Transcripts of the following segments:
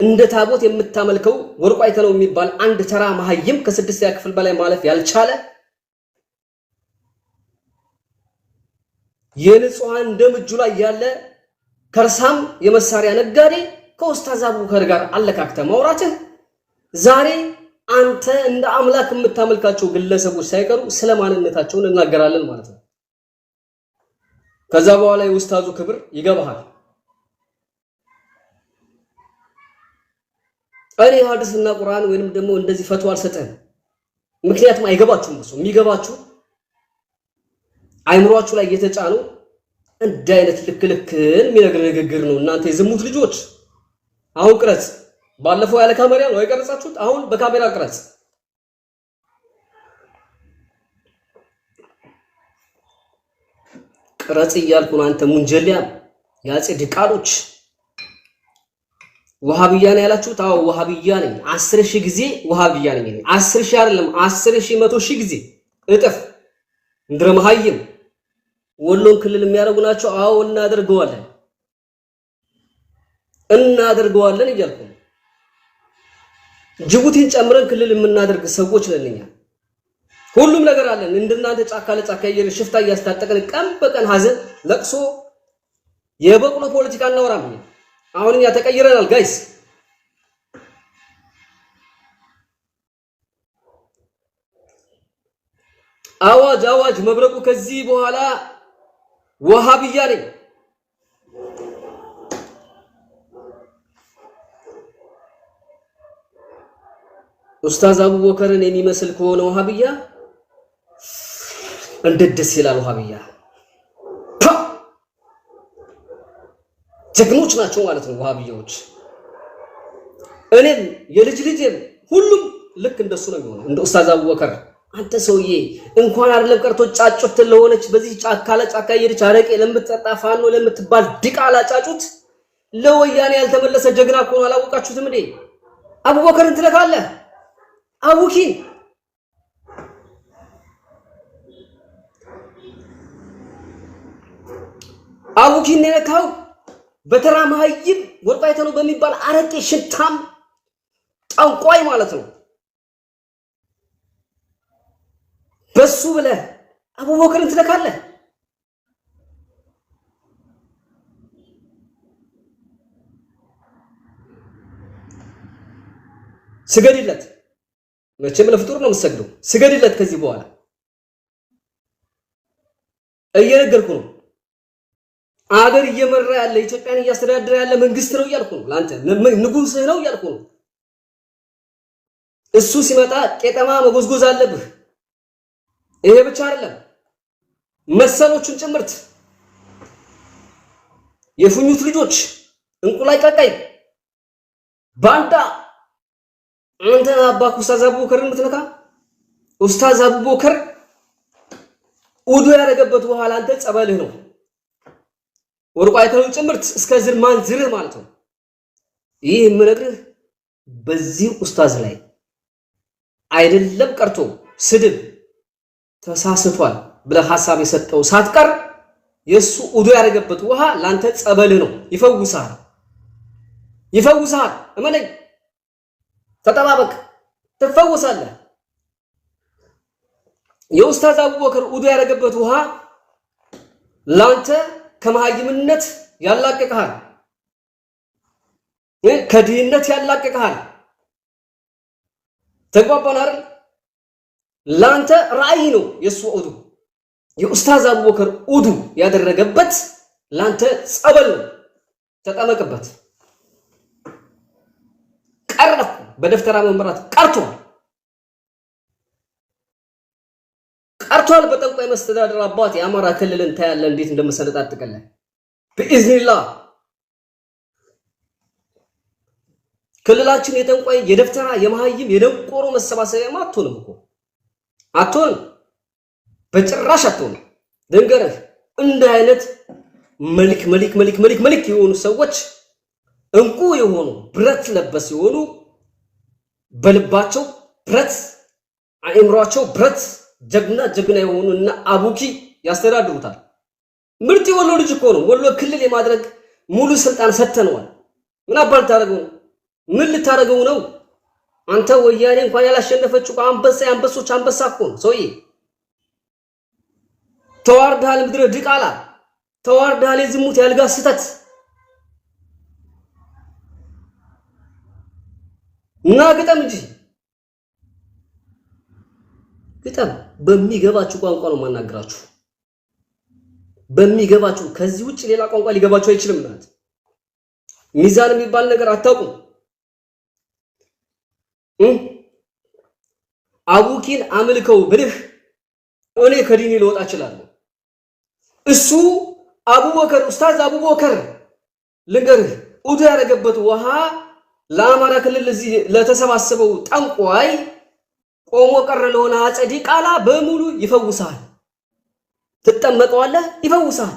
እንደ ታቦት የምታመልከው ወርቁ አይተነው የሚባል አንድ ተራ መሀይም ከ6ኛ ክፍል በላይ ማለፍ ያልቻለ የንጹሃን ደም እጁ ላይ ያለ ከርሳም የመሳሪያ ነጋዴ ከኡስታዝ አቡበከር ጋር አለካክተ ማውራትህ ዛሬ አንተ እንደ አምላክ የምታመልካቸው ግለሰቦች ሳይቀሩ ስለማንነታቸው እናገራለን ማለት ነው። ከዛ በኋላ የኡስታዙ ክብር ይገባሃል። እኔ ሐዲስና ቁርአን ወይንም ደግሞ እንደዚህ ፈትዋ አልሰጠህም። ምክንያቱም አይገባችሁም። እሱ የሚገባችሁ አይምሯችሁ ላይ የተጫነው እንደ አይነት ልክልክን የሚነግር ንግግር ነው። እናንተ የዝሙት ልጆች አሁን ቅረጽ። ባለፈው ያለ ካሜራ ነው አይቀርጻችሁት፣ አሁን በካሜራ ቅረጽ። ቅረጽ እያልኩ ነው። አንተ ሙንጀሊያ ያጼ ድቃሎች ወሃቢያ ነው ያላችሁት? አዎ ወሃቢያ ነኝ። 10,000 ጊዜ ወሃቢያ ነኝ። 10,000 አይደለም 10,000 100,000 ጊዜ እጥፍ እንድረ መሀይም ወሎን ክልል የሚያደርጉ ናቸው። አዎ እናደርገዋለን እያልኩ ነው። ጅቡቲን ጨምረን ክልል የምናደርግ ሰዎች ነን። ሁሉም ነገር አለን። እንደናንተ ጫካ ለጫካ ሽፍታ እያስታጠቀን ቀን በቀን ሀዘን ለቅሶ የበቅሎ ፖለቲካ እናወራም። አሁን እኛ ተቀይረናል ጋይስ። አዋጅ መብረቁ ከዚህ በኋላ ወሃቢያ ነኝ። ኡስታዝ አቡበከርን የሚመስል ከሆነ ወሃቢያ እንዴት ደስ ይላል። ወሃቢያ ጀግኖች ናቸው ማለት ነው ወሃቢያዎች። እኔም የልጅ ልጅም ሁሉም ልክ እንደሱ ነው የሚሆነው እንደ ኡስታዝ አቡበከር። አንተ ሰውዬ እንኳን አይደለም ቀርቶ ጫጩት ለሆነች በዚህ ጫካ ለጫካ እየሄደች አረቄ ለምትጠጣ ፋኖ ለምትባል ድቃላ ጫጩት ለወያኔ ያልተመለሰ ጀግና እኮ ነው። አላወቃችሁትም እንዴ? አቡበከርን ትለካለህ። አቡኪን ነካው በተራ መሀይም ወርቁ አይተነው በሚባል አረቄ ሽታም ጠንቋይ ማለት ነው። በሱ ብለህ አቡበከርን ትለካለህ። ስገድለት። መቼም ለፍጡር ነው የምትሰግደው። ስገድለት። ከዚህ በኋላ እየነገርኩ ነው። አገር እየመራ ያለ ኢትዮጵያን እያስተዳደረ ያለ መንግስት ነው እያልኩ ነው። ላንተ ንጉስህ ነው እያልኩ ነው። እሱ ሲመጣ ቄጠማ መጎዝጎዝ አለብህ። ይሄ ብቻ አይደለም፣ መሰሎቹን ጭምርት የፉኙት ልጆች እንቁላይ ቀቃይ ባንዳ አንተ አባክ ኡስታዝ አቡበከርን የምትነካ ኡስታዝ አቡበከር ውዱ ያደረገበት በኋላ አንተ ጸበልህ ነው። ወርቁ አይተነው ጭምርት እስከ ዝርማን ዝርህ ማለት ነው። ይህ የምነግርህ በዚህ ኡስታዝ ላይ አይደለም ቀርቶ ስድብ ተሳስቷል ብለህ ሐሳብ የሰጠው ሳትቀር የሱ ውዱ ያደረገበት ውሃ ላንተ ጸበልህ ነው። ይፈውሳል። እመነኝ፣ ተጠባበቅ፣ ትፈወሳለህ። የኡስታዝ አቡበከር ውዱ ያደረገበት ውሃ ላንተ ከመሀይምነት ያላቅቅሃል፣ ከድህነት ያላቅቅሃል። ተግባባን አይደል? ላንተ ራእይ ነው የሱ ውዱ። የኡስታዝ አቡበከር ውዱ ያደረገበት ላንተ ጸበል ነው። ተጠመቅበት። ቀረፍ በደፍተራ መምራት ቀርቷል። በጠንቋይ መስተዳድር አባት የአማራ ክልልን ታያለ እንዴት እንደመሰለጣጥቀለ በኢዝኒላህ። ክልላችን የጠንቋይ የደፍተራ የመሀይም የደንቆሮ መሰባሰቢያ አትሆንም እኮ አትሆንም፣ በጭራሽ አትሆንም። ድንገርህ እንደ አይነት መልክ የሆኑ ሰዎች እንቁ የሆኑ ብረት ለበስ የሆኑ በልባቸው ብረት አእምሯቸው ብረት ጀግና የሆኑ እና አቡኪ ያስተዳድሩታል። ምርጥ የወሎ ልጅ እኮ ነው። ወሎ ክልል የማድረግ ሙሉ ስልጣን ሰተነዋል። ምን አባል ታደርገው? ምን ልታረገው ነው አንተ? ወያኔ እንኳን ያላሸነፈችው አንበሳ አንበሶች አንበሳ እኮ ነው ሰውዬ። ተዋርዳል፣ ምድረ ድቃላ ተዋርዳል። የዝሙት ያልጋ ስተት እና ግጠም እንጂ ግጠም። በሚገባችሁ ቋንቋ ነው ማናገራችሁ፣ በሚገባችሁ። ከዚህ ውጭ ሌላ ቋንቋ ሊገባችሁ አይችልም ማለት። ሚዛን የሚባል ነገር አታውቁም። አቡኪን አምልከው ብልህ እኔ ከዲኒ ልወጣ እችላለሁ። እሱ አቡበከር ኡስታዝ አቡበከር ልንገርህ ኡዱ ያደረገበት ውሃ ለአማራ ክልል እዚህ ለተሰባሰበው ጠንቋይ ቆሞ ቀረ ለሆነ አጸዲ ቃላ በሙሉ ይፈውሳል። ትጠመቀዋለህ፣ ይፈውሳል።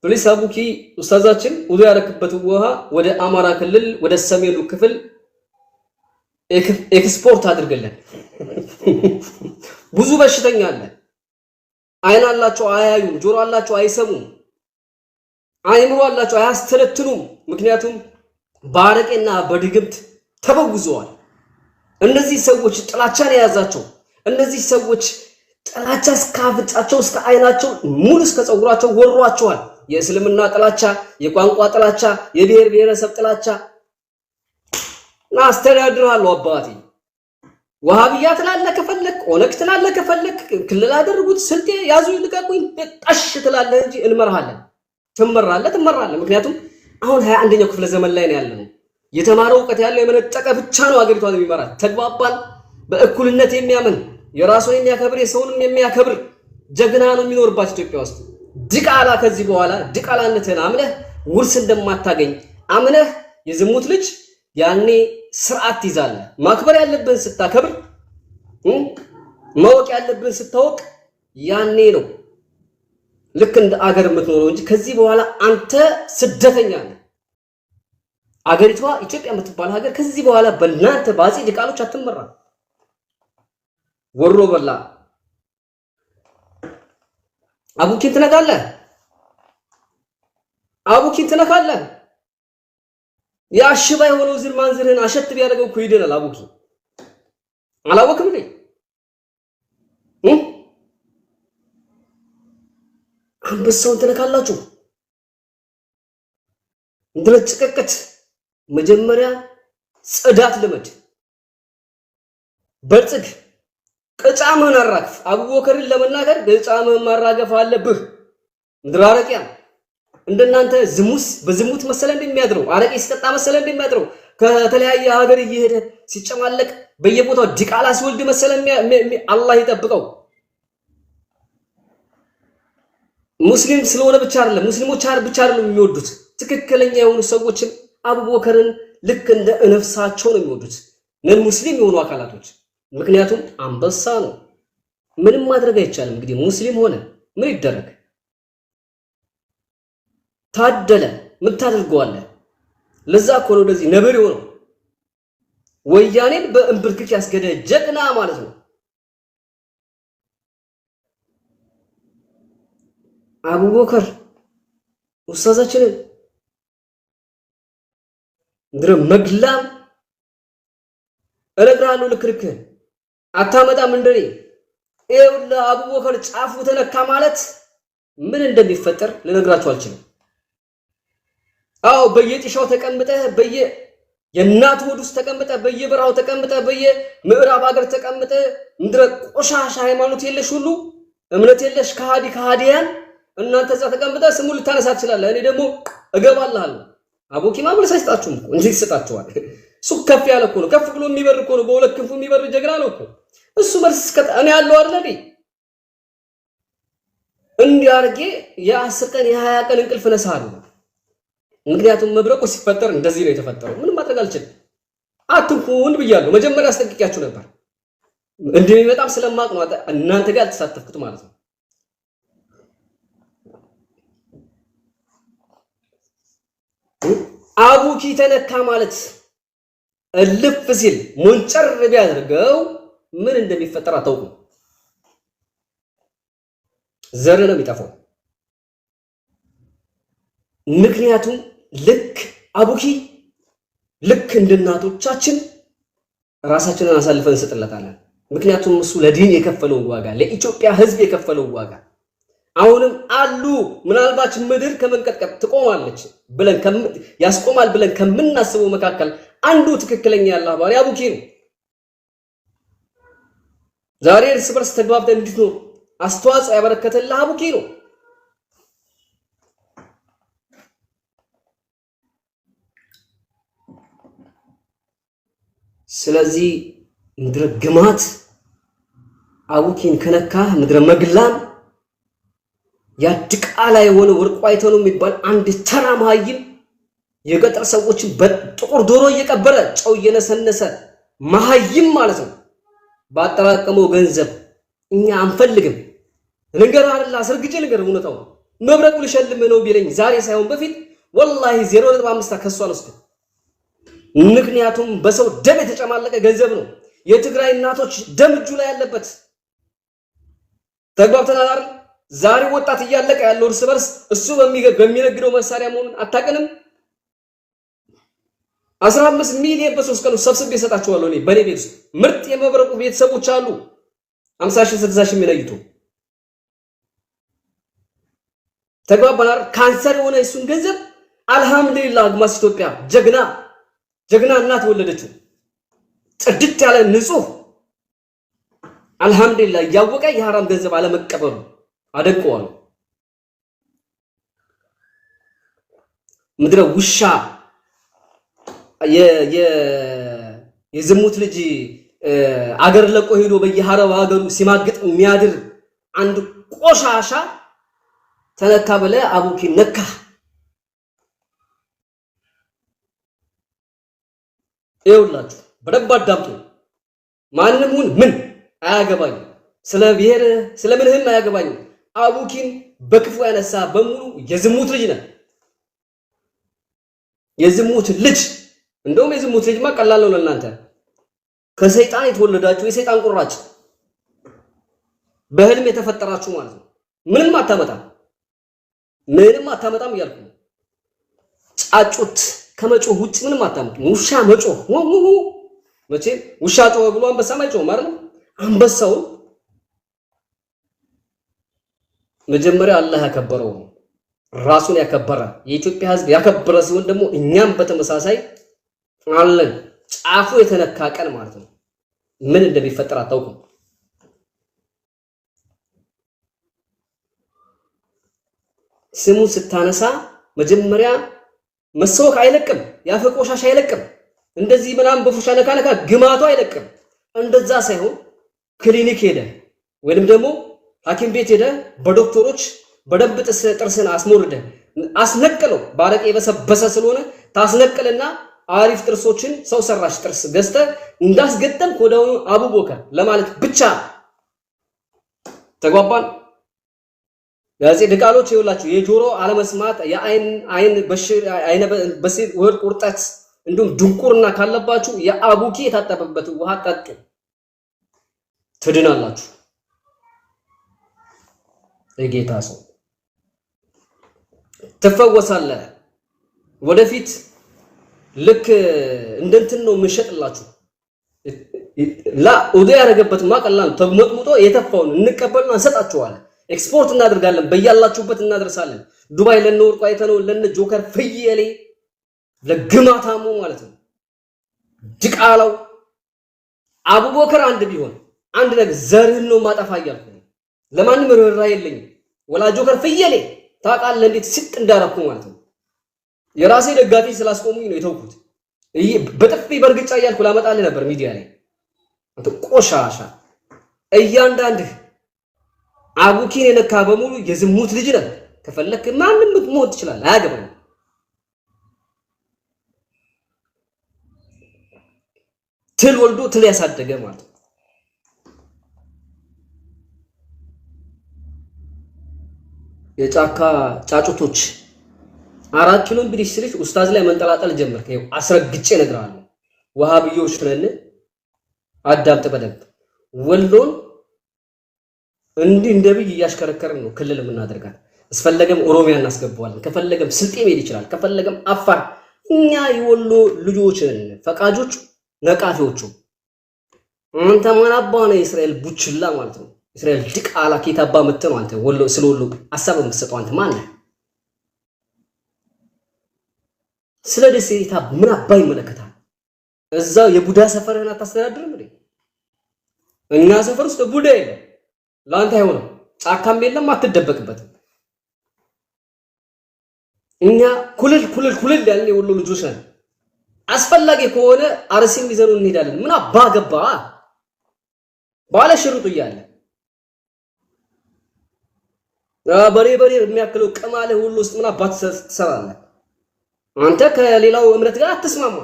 ፕሊስ አቡኪ ኡስታዛችን ኡዱ ያደረገበት ውሃ ወደ አማራ ክልል ወደ ሰሜኑ ክፍል ኤክስፖርት አድርገለን። ብዙ በሽተኛ አለ። አይን አላቸው አያዩም፣ ጆሮ አላቸው አይሰሙም፣ አይምሮ አላቸው አያስተነትኑም። ምክንያቱም ባረቄና በድግምት ተበውዘዋል። እነዚህ ሰዎች ጥላቻን የያዛቸው እነዚህ ሰዎች ጥላቻ እስከ አፍንጫቸው እስከ አይናቸው ሙሉ እስከ ፀጉራቸው ወሯቸዋል። የእስልምና ጥላቻ፣ የቋንቋ ጥላቻ፣ የብሔር ብሔረሰብ ጥላቻ አስተዳድራለሁ። አባቴ ወሃቢያ ትላለህ ከፈለክ፣ ኦነግ ትላለህ ከፈለክ፣ ክልል አደረጉት ስልጤ ያዙ ይልቀቁኝ ጣሽ ትላለህ እንጂ እንመርሃለን። ትመራለህ። ምክንያቱም አሁን 21ኛው ክፍለ ዘመን ላይ ነው ያለነው። የተማረው ዕውቀት ያለው የመነጠቀ ብቻ ነው አገሪቷን የሚመራት። ተግባባን። በእኩልነት የሚያምን የራሱን የሚያከብር የሰውንም የሚያከብር ጀግና ነው የሚኖርባት ኢትዮጵያ ውስጥ። ድቃላ ከዚህ በኋላ ድቃላነትህን አምነህ ውርስ እንደማታገኝ አምነህ የዝሙት ልጅ ያኔ ስርዓት ትይዛለህ። ማክበር ያለብህን ስታከብር፣ ማወቅ ያለብህን ስታወቅ ያኔ ነው ልክ እንደ አገር የምትኖረው እንጂ ከዚህ በኋላ አንተ ስደተኛ ነህ። አገሪቷ ኢትዮጵያ የምትባል ሀገር ከዚህ በኋላ በእናንተ ባጼ ድቃሎች አትመራም። ወሮ በላ አቡኪን ትነካለህ። ያሽባ የሆነው ዝር ማንዝርህን አሸት ቢያደርገው እኮ ይደናል። አቡኪ አላወቅም እንዴ? አንበሳውን ትነካላችሁ። እንደለጭቀቀት መጀመሪያ ጽዳት ልመድ፣ በልጽግ፣ ቅጫምህን አራግፍ። አቡበከርን ለመናገር ቅጫምህን ማራገፍ አለብህ። ምድራረቂያ እንደናንተ በዝሙት መሰለ እንደሚያድረው አረቄ ሲጠጣ መሰለ እንደሚያድረው ከተለያየ ሀገር እየሄደ ሲጨማለቅ በየቦታው ዲቃላ ሲወልድ መሰለ አላህ ይጠብቀው። ሙስሊም ስለሆነ ብቻ አይደለም፣ ሙስሊሞች ብቻ አይደለም የሚወዱት። ትክክለኛ የሆኑ ሰዎችን አቡበከርን ልክ እንደ ነፍሳቸው ነው የሚወዱት፣ ነን ሙስሊም የሆኑ አካላቶች። ምክንያቱም አንበሳ ነው። ምንም ማድረግ አይቻልም። እንግዲህ ሙስሊም ሆነ ምን ይደረግ? ታደለ ምን ታደርገዋለህ? ለዛ እኮ ነው እንደዚህ ነብር የሆነው ወያኔን በእንብርክክ ያስገደ ጀግና ማለት ነው። አቡበከር ኡስታዛችንን እንድረ መግላም እነግርሃለሁ። ልክልክህን አታመጣም እንደኔ። ይኸውልህ አቡበከር ጫፉ ተነካ ማለት ምን እንደሚፈጠር ልነግራችሁ አልችልም። አዎ በየጢሻው ተቀምጠህ የእናት ሆድ ውስጥ ተቀምጠህ በየበራው ተቀምጠህ በየምዕራብ ሀገር ተቀምጠህ ምድረ ቆሻሻ ሃይማኖት የለሽ ሁሉ እምነት የለሽ ከሃዲያን እናንተ እዛ ተቀምጠህ ስሙን ልታነሳ ትችላለህ። እኔ ደግሞ እገባልሃለሁ። አቡኪማ መልስ አይሰጣችሁም እኮ እንዴት ይሰጣችኋል? እሱ ከፍ ያለ እኮ ነው፣ ከፍ ብሎ የሚበር እኮ ነው፣ በሁለት ክንፉ የሚበር ጀግና ነው እኮ እሱ። መልስ እኔ ያለው አይደል እንዲህ አድርጌ የ10 ቀን የ20 ቀን እንቅልፍ ነሳለሁ። ምክንያቱም መብረቁ ሲፈጠር እንደዚህ ነው የተፈጠረው። ምንም ማድረግ አልችልም። አትንኩን ብያለሁ። መጀመሪያ አስጠንቅቄያችሁ ነበር። እንደሚመጣም ስለማቅ ነው እናንተ ጋር አልተሳተፍኩት ማለት ነው። አቡኪ ተነካ ማለት እልፍ ሲል ሞንጨር ቢያደርገው ምን እንደሚፈጠር አታውቁም። ዘር ነው የሚጠፋው። ምክንያቱም ልክ አቡኪ ልክ እንደ እናቶቻችን ራሳችንን አሳልፈን እንሰጥለታለን። ምክንያቱም እሱ ለዲን የከፈለው ዋጋ ለኢትዮጵያ ሕዝብ የከፈለው ዋጋ አሁንም አሉ። ምናልባት ምድር ከመንቀጥቀጥ ትቆማለች ብለን ያስቆማል ብለን ከምናስበው መካከል አንዱ ትክክለኛ ያላህ ባሪያ አቡኪ ነው። ዛሬ እርስ በርስ ተግባብተን እንድትኖር አስተዋጽኦ ያበረከተልህ አቡኪ ነው። ስለዚህ ምድረ ግማት አቡኪን ከነካ ምድረ መግላም ያድቃላ የሆነ ወርቁ አይተው ነው የሚባል አንድ ተራ መሃይም የገጠር ሰዎችን በጥቁር ዶሮ እየቀበረ ጨው እየነሰነሰ መሃይም ማለት ነው። ባጠራቀመው ገንዘብ እኛ አንፈልግም። ልንገርህ አይደል አስርግጬ ልንገርህ እውነታው መብረቁ ልሸልም ነው ቢለኝ ዛሬ ሳይሆን በፊት ወላሂ 0.5 ከሷ አልወስድም። ምክንያቱም በሰው ደም የተጨማለቀ ገንዘብ ነው። የትግራይ እናቶች ደም እጁ ላይ ያለበት ተግባብተናል አይደል? ዛሬ ወጣት እያለቀ ያለው እርስ በርስ እሱ በሚነግደው መሳሪያ መሆኑን አታውቅንም? 15 ሚሊዮን በ3 ቀን ሰብስቤ እሰጣቸዋለሁ። እኔ በኔ ቤት ውስጥ ምርጥ የመብረቁ ቤተሰቦች አሉ 50 ሺህ 60 ሺህ የሚነይቱ ተግባባናል። ካንሰር የሆነ እሱን ገንዘብ አልহামዱሊላህ ግማስ ኢትዮጵያ ጀግና እናት ወለደችው ጽድት ያለ ንጹህ አልহামዱሊላህ ያወቀ የሐራም ገንዘብ አለመቀበሉ አደንቀዋለሁ። ምድረ ውሻ የዝሙት ልጅ አገር ለቆ ሄዶ በየሐረብ ሀገሩ ሲማግጥ የሚያድር አንድ ቆሻሻ ተነካ በለ አቡኪ ነካ። ይኸውላችሁ በደንብ አዳምጡ። ማንንም ምን አያገባኝ፣ ስለ ብሔር ስለ ምንህም አያገባኝ። አቡኪን በክፉ ያነሳ በሙሉ የዝሙት ልጅ ነው። የዝሙት ልጅ እንደውም የዝሙት ልጅማ ቀላል ነው ለእናንተ። ከሰይጣን የተወለዳችሁ የሰይጣን ቁራጭ በህልም የተፈጠራችሁ ማለት ነው። ምንም አታመጣም እያልኩ ነው። ጫጩት ከመጮህ ውጭ ምንም አታመጡም። ውሻ መጮህ መቼ ውሻ ጮኸ ብሎ አንበሳ ማይጮህ ማለት ነው። አንበሳው መጀመሪያ አላህ ያከበረው ነው። ራሱን ያከበረ የኢትዮጵያ ሕዝብ ያከበረ ሲሆን ደግሞ እኛም በተመሳሳይ አለን። ጫፉ የተነካ ቀን ማለት ነው ምን እንደሚፈጠር አታውቁም። ስሙ ስታነሳ መጀመሪያ መስዋዕት አይለቅም፣ ያፈቆሻሽ አይለቅም። እንደዚህ ምናምን በፉሻ ነካ ግማቱ አይለቅም። እንደዛ ሳይሆን ክሊኒክ ሄደ ወይንም ደግሞ ሐኪም ቤት ሄደ በዶክተሮች በደንብ ጥርስን አስሞርደ አስነቅለው ባረቄ የበሰበሰ ስለሆነ ታስነቅልና አሪፍ ጥርሶችን ሰው ሰራሽ ጥርስ ገዝተ እንዳስገጠም ወደው አቡበከር ለማለት ብቻ ተጓባን። ያዚ ድቃሎች ይውላችሁ የጆሮ አለመስማት የአይን በሲር ወር ቁርጠት እንዲሁም ድንቁርና ካለባችሁ የአቡኪ የታጠበበት ውሃ ጠጡ ትድናላችሁ። የጌታ ሰው ትፈወሳለህ። ወደፊት ልክ እንደንትን ነው የምንሸጥላችሁ። ላ ወደ ያረገበት ማቀላን ተግመጥሙጦ የተፋውን እንቀበልና እንሰጣችኋለን። ኤክስፖርት እናደርጋለን፣ በያላችሁበት እናደርሳለን። ዱባይ ለነወርቁ አይተነው ለነ ጆከር ፍየሌ ለግማታሙ ማለት ነው ድቃላው አቡበከር አንድ ቢሆን አንድ ነገር ዘርህን ነው ማጠፋ እያልኩ ለማንም ርህራ የለኝም። ወላ ጆከር ፍየሌ ታውቃለህ እንዴት ሲጥ እንዳረኩ ማለት ነው። የራሴ ደጋፊ ስላስቆሙኝ ነው የተውኩት። በጥፊ በርግጫ እያልኩ ላመጣልህ ነበር ሚዲያ ላይ አንተ ቆሻሻ። እያንዳንድህ አቡኪን የነካ በሙሉ የዝሙት ልጅ ነህ። ከፈለክ ማንም ሞት ይችላል፣ አያገባኝ። ትል ወልዶ ትል ያሳደገ ማለት ነው። የጫካ ጫጩቶች 4 ኪሎ ብሪሽ ስልሽ ኡስታዝ ላይ መንጠላጠል ጀመርክ። ይኸው አስረግጬ እነግርሃለሁ። ወሃብዮች ነን። አዳምጥ በደንብ። ወሎን እንዲህ እንደብይ እያሽከረከርን ነው ክልል የምናደርጋት። እስፈለገም ኦሮሚያ እናስገባዋለን፣ ከፈለገም ስልጤ መሄድ ይችላል፣ ከፈለገም አፋር እኛ የወሎ ልጆችን ፈቃጆች ነቃፊዎቹ አንተ ማን አባ ነው የእስራኤል ቡችላ ማለት ነው። እስራኤል ድቃላ ኬታባ መተው አንተ ወሎ ስለወሎ ሐሳብ የምትሰጠው አንተ ማን ነህ? ስለ ደሴታ ምን አባይ መለከታል? እዛ የቡዳ ሰፈርህን አታስተዳድርም እንዴ? እኛ ሰፈር ውስጥ ቡዳ የለም። ላንተ አይሆንም። ጫካም የለም አትደበቅበትም። እኛ ኩልል ያልን የወሎ ልጆች ነን። አስፈላጊ ከሆነ አርሲም ይዘኑ እንሄዳለን። ምን አባ ገባ ባለ ሽሩጡ እያለ በሬ የሚያክለው ቀማለ ሁሉ ውስጥ ምን አባት ትሰራለህ? አንተ ከሌላው እምነት ጋር አትስማማ።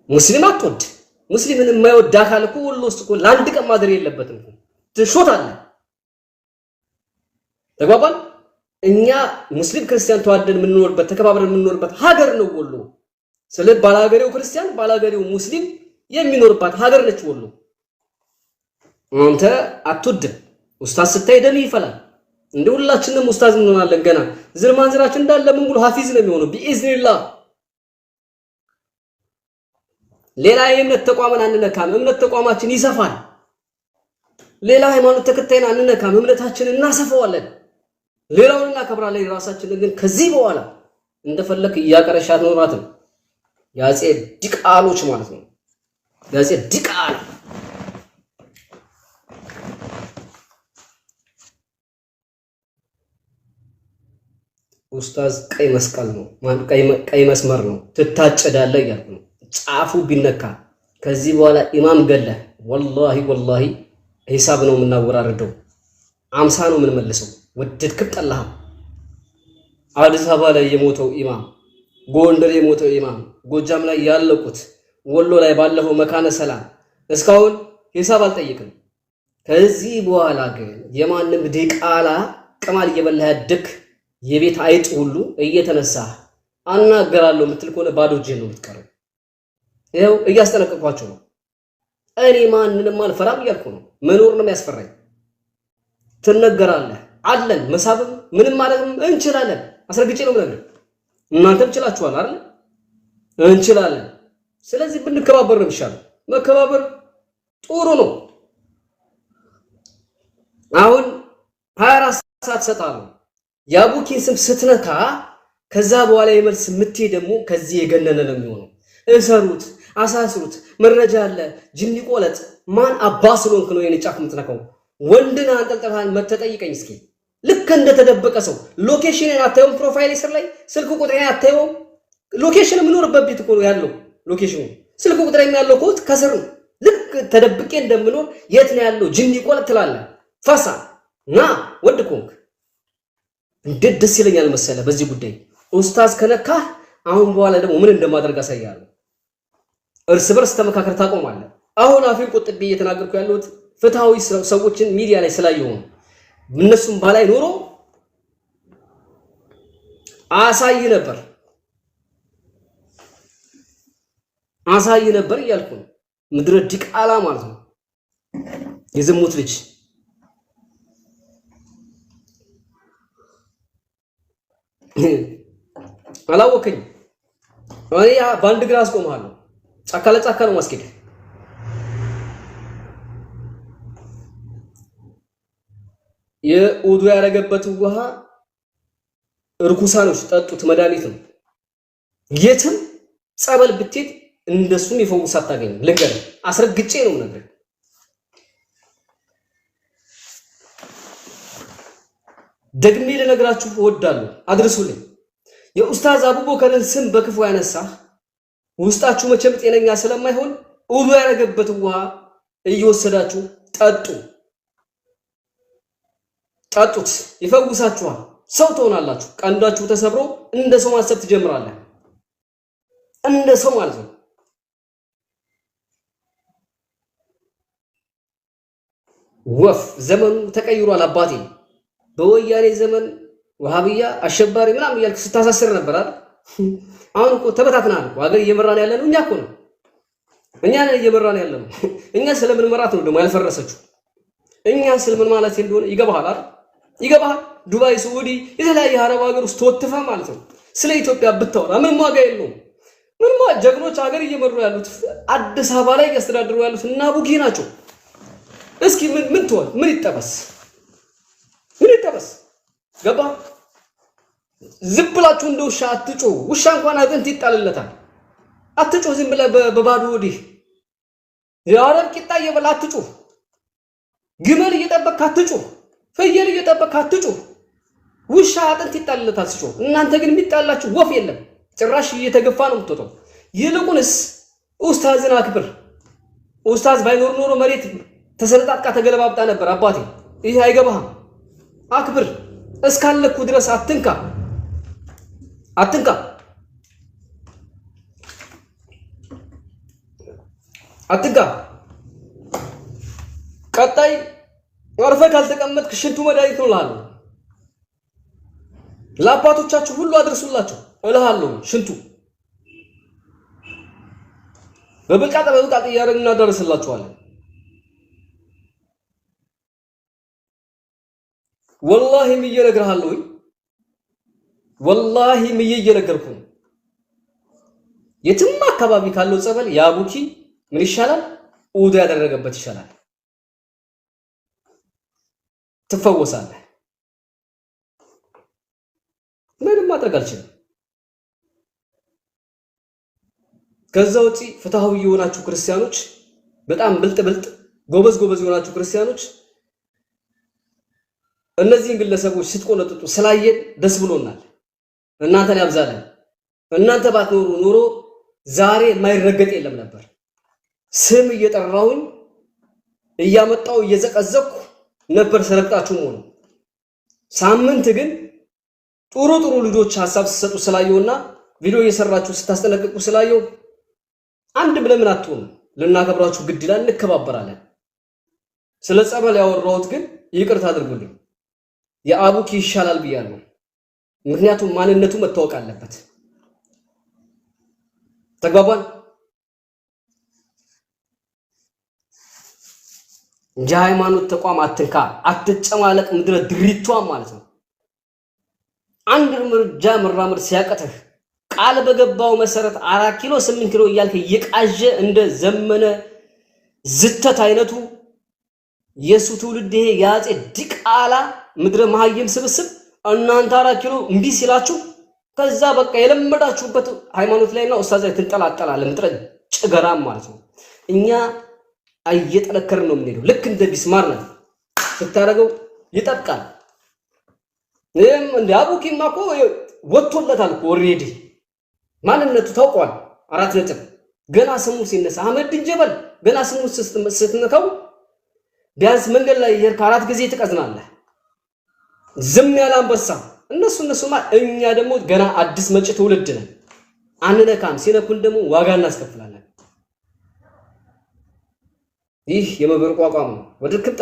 ሙስሊም አትወድ። ሙስሊምን የማይወድ አካል እኮ ሁሉ ውስጥ እኮ ለአንድ ቀን ማደር የለበትም እኮ ትሾታለህ። ተግባባን? እኛ ሙስሊም ክርስቲያን ተዋደን የምንኖርበት ተከባብረን የምንኖርበት ሀገር ነው ወሎ። ስለ ባላገሬው ክርስቲያን ባላገሬው ሙስሊም የሚኖርባት ሀገር ነች ወሎ። አንተ አትወድም። ኡስታዝ ስታይ ደም ይፈላል። እንደ ሁላችንም ኡስታዝ እንሆናለን። ገና ዝርማንዝራችን እንዳለ ምን ብሎ ሐፊዝ ነው የሚሆነው ቢኢዝኒላህ። ሌላ የእምነት ተቋምን አንነካም። እምነት ተቋማችን ይሰፋል። ሌላ ሃይማኖት ተከታይን አንነካም። እምነታችንን እናሰፋዋለን። ሌላውን እናከብራለን። ራሳችንን ግን ከዚህ በኋላ እንደፈለክ እያቀረሻት ኖራትም ያጼ ዲቃሎች ማለት ነው። ያጼ ዲቃል ኡስታዝ ቀይ መስቀል ነው ቀይ መስመር ነው ትታጨዳለህ እያልኩ ነው። ጫፉ ቢነካ ከዚህ በኋላ ኢማም ገለህ ወላሂ ሂሳብ ነው የምናወራርደው። 50 ነው የምንመልሰው። ወደድክም ጠላህም አዲስ አበባ ላይ የሞተው ኢማም፣ ጎንደር የሞተው ኢማም፣ ጎጃም ላይ ያለቁት፣ ወሎ ላይ ባለፈው መካነ ሰላም እስካሁን ሂሳብ አልጠይቅም። ከዚህ በኋላ ግን የማንም ዲቃላ ቅማል እየበላህ ያደክ የቤት አይጥ ሁሉ እየተነሳ አናገራለሁ የምትል ከሆነ ባዶ እጅህን ነው የምትቀረው። ይኸው እያስጠነቀቅኳቸው ነው። እኔ ማንንም አልፈራም እያልኩ ነው። መኖር ነው የሚያስፈራኝ። ትነገራለህ አለን መሳብም ምንም ማለትም እንችላለን። አስረግጬ ነው የምነግርህ። እናንተም ችላችኋል አይደል? እንችላለን። ስለዚህ ብንከባበር ነው የሚሻለው። መከባበር ጥሩ ነው። አሁን 24 ሰዓት ሰጣለሁ። የአቡኪን ስም ስትነካ ከዛ በኋላ የመልስ ምትሄ ደግሞ ከዚህ የገነነ ነው የሚሆነው። እሰሩት፣ አሳስሩት፣ መረጃ አለ፣ ጅኒ ቆለጥ። ማን አባ ስለሆንክ ነው የኔ ጫፍ የምትነካው? ወንድና አንጠልጥልሃል መተጠይቀኝ እስኪ። ልክ እንደተደበቀ ሰው ሎኬሽንን አታየውም? ፕሮፋይል ስር ላይ ስልክ ቁጥሬን አታየውም? ሎኬሽን የምኖርበት ቤት እኮ ነው ያለው ሎኬሽኑ። ስልክ ቁጥሬን ያለው እኮ ከስር ነው። ልክ ተደብቄ እንደምኖር የት ነው ያለው ጅኒ ቆለጥ ትላለህ። ፈሳ ና ወድ ኮንክ እንዴት ደስ ይለኛል መሰለ በዚህ ጉዳይ ኡስታዝ ከነካህ። አሁን በኋላ ደግሞ ምን እንደማደርግ አሳያለሁ። እርስ በርስ ተመካከር ታቆማለህ። አሁን አፌን ቆጥቤ እየተናገርኩ ያለሁት ፍትሃዊ ሰዎችን ሚዲያ ላይ ስላየሁ ነው። እነሱም ባላይ ኖሮ አሳይ ነበር እያልኩ ነው። ምድረ ዲቃላ ማለት ነው የዝሙት ልጅ። አላወከኝ እኔ በአንድ ግራ አስቆምሃለሁ። ጫካ ለጫካ ነው ማስኬድ። የኡዱ ያረገበት ውሃ እርኩሳኖች ጠጡት፣ መድኃኒት ነው። የትም ጸበል ብትሄድ እንደሱም ይፈውስ አታገኝም። ልንገርህ፣ አስረግጬ ነው ነገር። ደግሜ ልነግራችሁ እወዳለሁ፣ አድርሱልኝ። የኡስታዝ አቡበከርን ስም በክፉ ያነሳ ውስጣችሁ መቼም ጤነኛ ስለማይሆን ኡዱ ያረገበት ውሃ እየወሰዳችሁ ጠጡት፣ ይፈውሳችኋል። ሰው ትሆናላችሁ። ቀንዳችሁ ተሰብሮ እንደ ሰው ማሰብ ትጀምራለህ። እንደ ሰው ማለት ነው። ወፍ ዘመኑ ተቀይሯል አባቴ። በወያኔ ዘመን ወሃቢያ አሸባሪ ምናምን እያልክ ስታሳስር ነበር አይደል? አሁን እኮ ተበታትናል እኮ። ሀገር እየመራን ያለነው እኛ እኮ ነው። እኛ ነን እየመራን ያለነው። እኛ ስለምን መራት ነው ደግሞ ያልፈረሰችው? እኛ ስለምን ማለት እንደሆነ ይገባሃል አይደል? ይገባሃል? ዱባይ፣ ሳዑዲ፣ የተለያየ አረብ ሀገር ውስጥ ተወትፈህ ማለት ነው ስለ ኢትዮጵያ ብታወራ ምንም ዋጋ የለውም። ምንም ጀግኖች ሀገር እየመሩ ያሉት አዲስ አበባ ላይ እያስተዳደሩ ያሉት እና አቡኪ ናቸው። እስኪ ምን ትሆን? ምን ይጠበስ? ገባ? ዝም ብላችሁ እንደ ውሻ አትጮ። ውሻ እንኳን አጥንት ይጣልለታል። አትጮ ዝም ብለህ በባዶ ወዲህ የአረብ ቂጣ እየበላ አትጮ። ግመል እየጠበቅክ አትጮ። ፍየል እየጠበቅክ አትጮ። ውሻ አጥንት ይጣልለታል ሲጮ። እናንተ ግን የሚጣላችሁ ወፍ የለም። ጭራሽ እየተገፋ ነው የምትወጣው። ይልቁንስ ኡስታዝን አክብር። ኡስታዝ ባይኖር ኖሮ መሬት ተሰነጣጥቃ ተገለባብጣ ነበር። አባቴ ይሄ አይገባህም። አክብር። እስካለኩ ድረስ አትንካ። ቀጣይ ወርፈ ካልተቀመጥክ ሽንቱ መድኃኒት ነው እልሃለሁ። ለአባቶቻችሁ ሁሉ አድርሱላቸው እልሃለሁ። ሽንቱ በብልቃጥ እያደረግን እናደርስላችኋለን። ወላሂ ምዬ እነግርሃለሁ። ወላሂ ምዬ እየነገርኩ ነው። የትም አካባቢ ካለው ጸበል የአቡኪ ምን ይሻላል? ውዱ ያደረገበት ይሻላል። ትፈወሳለህ። ምንም ማድረግ አልችልም። ከዛ ውጪ ፍትሃዊ የሆናችሁ ክርስቲያኖች፣ በጣም ብልጥ ጎበዝ የሆናችሁ ክርስቲያኖች እነዚህን ግለሰቦች ስትቆነጥጡ ስላየን ደስ ብሎናል። እናንተን ያብዛለን። እናንተ ባትኖሩ ኖሮ ዛሬ የማይረገጥ የለም ነበር። ስም እየጠራሁኝ እያመጣው እየዘቀዘቅኩ ነበር ሰረቅጣችሁ ሆነ። ሳምንት ግን ጥሩ ልጆች ሐሳብ ሲሰጡ ስላየውና ቪዲዮ እየሰራችሁ ስታስጠነቅቁ ስላየው አንድ ብለን አትሆኑ። ልናከብራችሁ ግድ ይላል። እንከባበራለን። ስለ ጸበል ያወራሁት ግን ይቅርታ አድርጉልኝ። የአቡኪ ይሻላል ብያለሁ። ምክንያቱም ማንነቱ መታወቅ አለበት። ተግባባን? እንጂ ሃይማኖት ተቋም አትንካ፣ አትጨማለቅ። ምድረ ድሪቷ ማለት ነው። አንድ እርምጃ መራመድ ሲያቀተህ ቃል በገባው መሰረት 4 ኪሎ 8 ኪሎ እያልከ እየቃዠ እንደ ዘመነ ዝተት አይነቱ የሱ ትውልድ ይሄ ያጼ ዲቃላ ምድረ መሃይም ስብስብ እናንተ 4 ኪሎ እምቢ ሲላችሁ ከዛ በቃ የለመዳችሁበት ሃይማኖት ላይና ኡስታዝ ላይ ትንጠላጠላለ። ምድረ ጭገራም ማለት ነው። እኛ እየጠነከርን ነው የምንሄደው። ልክ እንደ ቢስማር ነው ስታረገው ይጠብቃል። እንደ አቡኪማ እኮ ወጥቶለታል እኮ ኦሬዲ ማንነቱ ታውቋል። 4 ነጥብ ገና ስሙ ሲነሳ አህመድ ጀበል ገና ስሙ ስትነካው ቢያንስ መንገድ ላይ የሄድክ 4 ጊዜ ትቀዝናለህ። ዝም ያለ አንበሳ እነሱማ። እኛ ደግሞ ገና አዲስ መጪ ትውልድ ነን። አንነካም። ሲነኩን ደግሞ ዋጋ እናስከፍላለን። ይህ የመበርቋቋም ነው። ወደድክም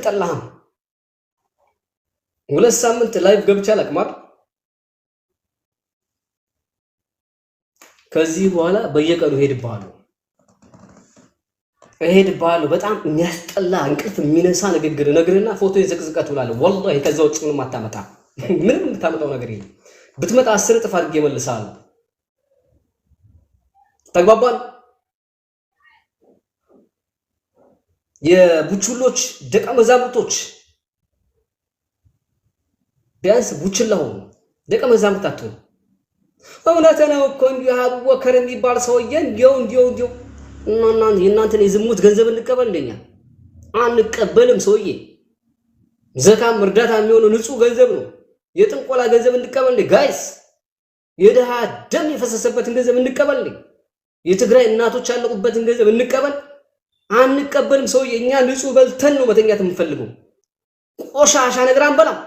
ጠላህም 2 ሳምንት ላይቭ ገብቻ ለቅማል። ከዚህ በኋላ በየቀኑ ሄድብሃለሁ። በጣም የሚያስጠላ እንቅልፍ የሚነሳ ንግግር ነግርና ፎቶ ይዘቅዝቀት ውላለሁ። ወላሂ ከዛ ውጭ ምንም አታመጣ። ምንም የምታመጣው ነገር የለም። ብትመጣ 10 እጥፍ አድርጌ እመልስሃለሁ። ተግባባን? የቡችሎች ደቀ መዛሙርቶች ቢያንስ ቡችላ ሆኑ፣ ደቀ መዛሙርት አትሆኑ። እውነት ነው እኮ እንዲሁ አቡበከር የሚባል ሰውዬ እንዲሁ እና የእናንተን የዝሙት ገንዘብ እንቀበል እንደኛ አንቀበልም። ሰውዬ ዘካም እርዳታ የሚሆነው ንጹህ ገንዘብ ነው። የጥንቆላ ገንዘብ እንቀበል እንዴ? ጋይስ የደሃ ደም የፈሰሰበትን ገንዘብ እንቀበል እንዴ? የትግራይ እናቶች ያለቁበትን ገንዘብ እንቀበል? አንቀበልም። ሰውዬ እኛ ንጹህ በልተን ነው መተኛት የምንፈልገው። ቆሻሻ ነገር አንበላም።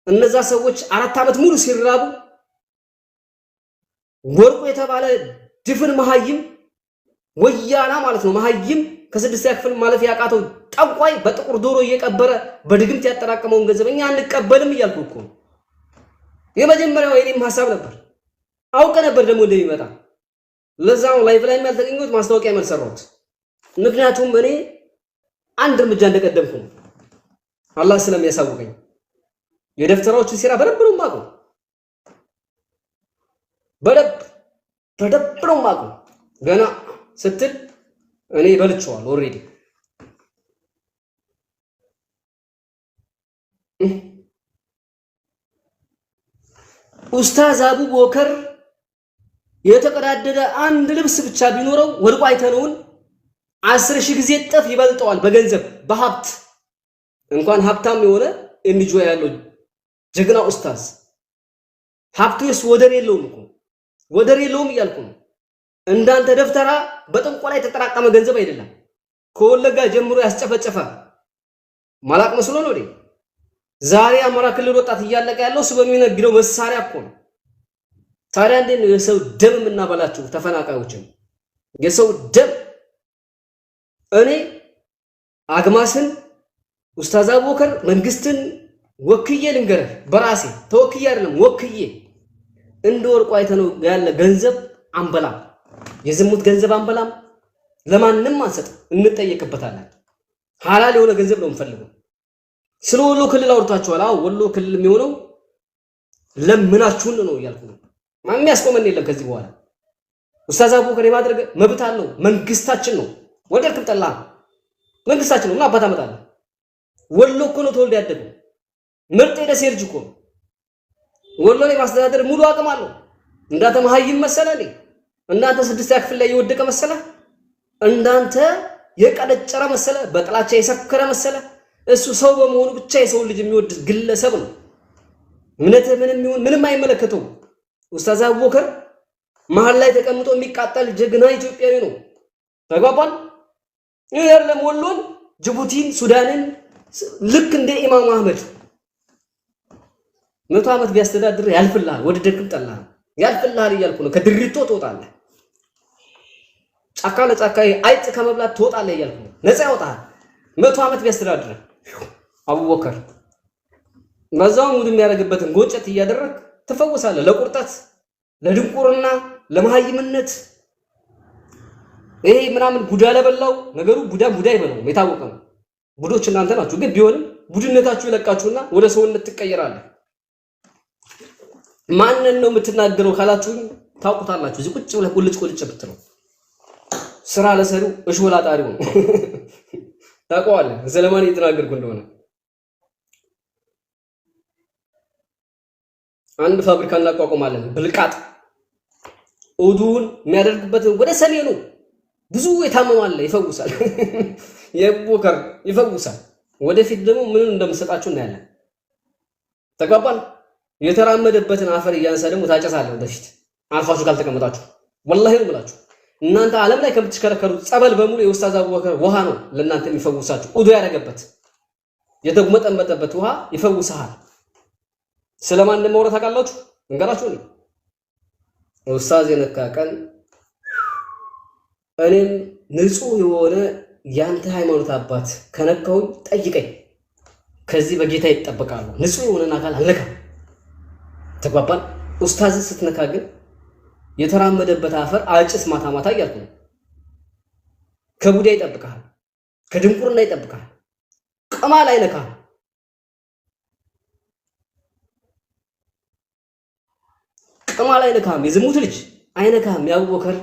እነዛ ሰዎች 4 ዓመት ሙሉ ሲራቡ ወርቁ የተባለ ድፍን መሃይም ወያና ማለት ነው። መሃይም ከ6ኛ ክፍል ማለፍ ያቃተው ጠንቋይ በጥቁር ዶሮ እየቀበረ በድግምት ያጠራቀመውን ገንዘብ እኛ አንቀበልም እያልኩ እኮ የመጀመሪያው የኔም ሐሳብ ነበር። አውቀ ነበር ደግሞ እንደሚመጣ። ለዛው ላይቭ ላይ ያልተገኘሁት ማስታወቂያ መልሰራሁት። ምክንያቱም እኔ አንድ እርምጃ እንደቀደምኩ ነው አላህ ስለሚያሳውቀኝ። የደፍተራዎችን ሴራ በደንብ ነው የማውቀው። በደንብ ነው የማውቀው። ገና ስትል እኔ በልቼዋለሁ ኦልሬዲ። ኡስታዝ አቡበከር የተቀዳደደ አንድ ልብስ ብቻ ቢኖረው ወድቆ አይተነውን 10,000 ጊዜ እጥፍ ይበልጠዋል በገንዘብ በሀብት። እንኳን ሀብታም የሆነ እንጆ ያለው ጀግና ኡስታዝ ሀብቱስ ወደር የለውም እኮ ወደር የለውም እያልኩ ነው። እንዳንተ ደፍተራ በጥንቆላ የተጠራቀመ ገንዘብ አይደለም። ከወለጋ ጀምሮ ያስጨፈጨፈ ማላቅ መስሎ ነው። ዛሬ አማራ ክልል ወጣት እያለቀ ያለው እሱ በሚነግደው መሳሪያ እኮ ነው። ታዲያ እንዴት ነው የሰው ደም የምናበላችሁ ተፈናቃዮችን? የሰው ደም እኔ አግማስን ኡስታዝ አቡበከር መንግስትን ወክዬ ልንገርህ፣ በራሴ ተወክዬ አይደለም ወክዬ እንደ ወርቁ አይተነው ያለ ገንዘብ አንበላም፣ የዝሙት ገንዘብ አንበላም፣ ለማንም አንሰጥ፣ እንጠየቅበታለን። ሐላል የሆነ ገንዘብ ነው የምፈልገው። ስለ ወሎ ክልል አውርታችኋል። አዎ ወሎ ክልል የሚሆነው ለምናችሁን ነው እያልኩ ነው። ማንም ያስቆመን የለም ከዚህ በኋላ። ኡስታዝ አቡበከር የማድረግ መብት አለው። መንግስታችን ነው። ወደድክም ጠላህ መንግስታችን ነው። ምን አባት አመጣለህ? ወሎ እኮ ነው ተወልዶ ያደገው። ምርጥ የደሴ ልጅ እኮ ነው። ወሎ ላይ ማስተዳደር ሙሉ አቅም አለው። እንዳንተ መሀይም መሰለህ? እንዳንተ 6ኛ ክፍል ላይ የወደቀ መሰለህ? እንዳንተ የቀደጨረ መሰለህ? በጥላቻ የሰከረ መሰለህ? እሱ ሰው በመሆኑ ብቻ የሰው ልጅ የሚወድ ግለሰብ ነው። እምነት ምንም ይሁን ምንም አይመለከተውም። ኡስታዝ አቡበከር መሃል ላይ ተቀምጦ የሚቃጠል ጀግና ኢትዮጵያዊ ነው። ተግባባን? ይሄ አይደለም ወሎን፣ ጅቡቲን፣ ሱዳንን ልክ እንደ ኢማም አህመድ 100 ዓመት ቢያስተዳድር ያልፍልሃል። ወደ ደክም ጠላህ ያልፍልሃል እያልኩ ነው። ከድሪቶ ትወጣለህ። ጫካ ለጫካ አይጥ ከመብላት ትወጣለህ እያልኩ ነው። ነፃ ያወጣሃል። 100 ዓመት ቢያስተዳድር አቡበከር በዛው ሙድ የሚያደርግበትን ጎጨት እያደረግ ትፈውሳለህ። ለቁርጠት፣ ለድንቁርና፣ ለመሃይምነት ይሄ ምናምን ቡዳ ለበላው ነገሩ ቡዳ ይበለው የታወቀ ነው። ቡዶች እናንተ ናችሁ። ግን ቢሆንም ቡድነታችሁ ይለቃችሁና ወደ ሰውነት ትቀየራለህ። ማንን ነው የምትናገረው ካላችሁ ታውቁታላችሁ። እዚህ ቁጭ ብለህ ቁልጭ ብትለው ስራ ለሰሩ እሾላ ጣሪው ነው። ታውቀዋለህ ስለማን እየተናገርኩ እንደሆነ። አንድ ፋብሪካ እናቋቁማለን ብልቃጥ ኡዱን የሚያደርግበት ወደ ሰሜኑ ብዙ የታመማለ ይፈውሳል። የአቡበከር ይፈውሳል። ወደፊት ደግሞ ምን እንደምሰጣችሁ እናያለን። ተግባባን? የተራመደበትን አፈር እያነሳ ደግሞ ታጨሳለህ። ወደፊት አልፋችሁ ካልተቀመጣችሁ ወላሂ ነው የምላችሁ። እናንተ ዓለም ላይ ከምትሽከረከሩት ጸበል በሙሉ የኡስታዝ አቡበከር ውሃ ነው ለእናንተ የሚፈውሳችሁ። ኡዱ ያደረገበት የተጉመጠመጠበት ውሃ ይፈውሳል። ስለማን እንደማውራት አውቃላችሁ? እንገራችሁ ነው ኡስታዝ የነካ ቀን እኔም ንጹህ የሆነ ያንተ ሃይማኖት አባት ከነካውኝ ጠይቀኝ። ከዚህ በጌታ ይጠበቃሉ። ንጹህ የሆነን አካል አልነካም። ተግባባን? ኡስታዝ ስትነካ ግን የተራመደበት አፈር አጭስ ማታ ማታ እያልኩ ነው። ከቡዳ ይጠብቃል፣ ከድንቁርና ይጠብቃል። ቅማል አይነካም። ቅማል አይነካም። የዝሙት ልጅ አይነካም። የአቡበከር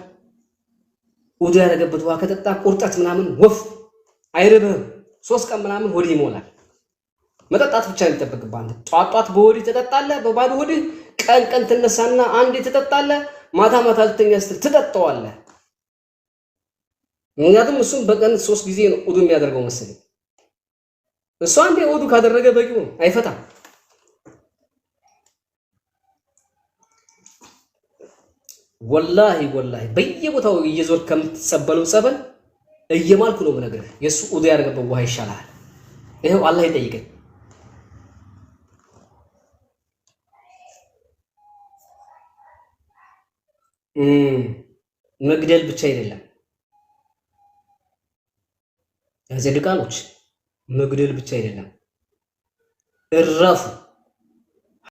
ኡዱ ያደረገበት ውሃ ከጠጣ ቁርጠት ምናምን ወፍ አይርብህም። 3 ቀን ምናምን ሆድ ይሞላል። መጠጣት ብቻ የሚጠበቅብህ አንተ ጧጧት በሆድ ትጠጣለህ፣ በባዶ ሆድ ቀን ትነሳና አንዴ ትጠጣለህ፣ ማታ ልተኛ ስትል ትጠጣዋለህ። ምክንያቱም እሱም በቀን 3 ጊዜ ነው ኡዱ የሚያደርገው መሰለኝ። እሱ አንዴ ኡዱ ካደረገ በቂው ነው፣ አይፈታም። ወላሂ በየቦታው እየዞር ከምትጸበለው ጸበል እየማልኩ ነው የምነግርህ። የሱ ኡዱ ያደረገበት ውሃ ይሻላል። ይሄው አላህ ይጠይቀኝ። መግደል ብቻ አይደለም ያዘድቃሎች፣ መግደል ብቻ አይደለም እራፉ